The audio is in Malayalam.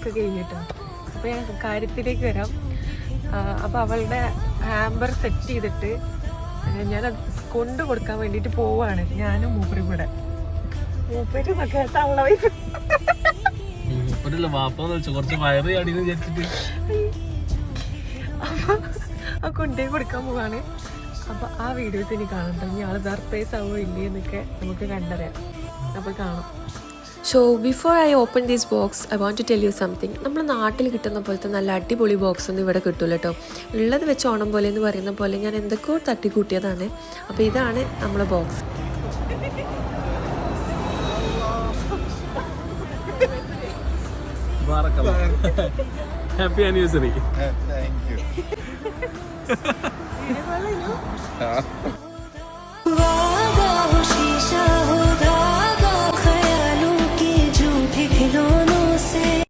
ഒക്കെ കഴിഞ്ഞിട്ടാണ്. അപ്പോൾ ഞാൻ കാര്യത്തിലേക്ക് വരാം. അപ്പോൾ അവളുടെ ഹാമ്പർ സെറ്റ് ചെയ്തിട്ട് ഞാനത് കൊണ്ടു കൊടുക്കാൻ വേണ്ടിയിട്ട് പോവാണ്. ഞാനും മൂപ്പരും കൂടെ. മൂപ്പര് തള്ള വൈഫ് ആ കൊണ്ടേ കൊടുക്കാൻ പോവാണ്. അപ്പൊ ആ വീഡിയോസ് ഇനി കാണണ്ട. ഇനി ആള് സർപ്രൈസ് ആവോ ഇല്ലേ എന്നൊക്കെ നമുക്ക് കണ്ടറിയാം. അപ്പൊ കാണാം. So before I open this box, I want to tell you something. നമ്മൾ നാട്ടിൽ കിട്ടുന്ന പോലത്തെ നല്ല അടിപൊളി ബോക്സ് ഒന്നും ഇവിടെ കിട്ടൂല കേട്ടോ. ഉള്ളത് വെച്ച് ഓണം പോലെ എന്ന് പറയുന്ന പോലെ ഞാൻ എന്തൊക്കെയോ തട്ടിക്കൂട്ടിയതാണ്. അപ്പോൾ ഇതാണ് നമ്മളെ box. Happy anniversary. Thank you.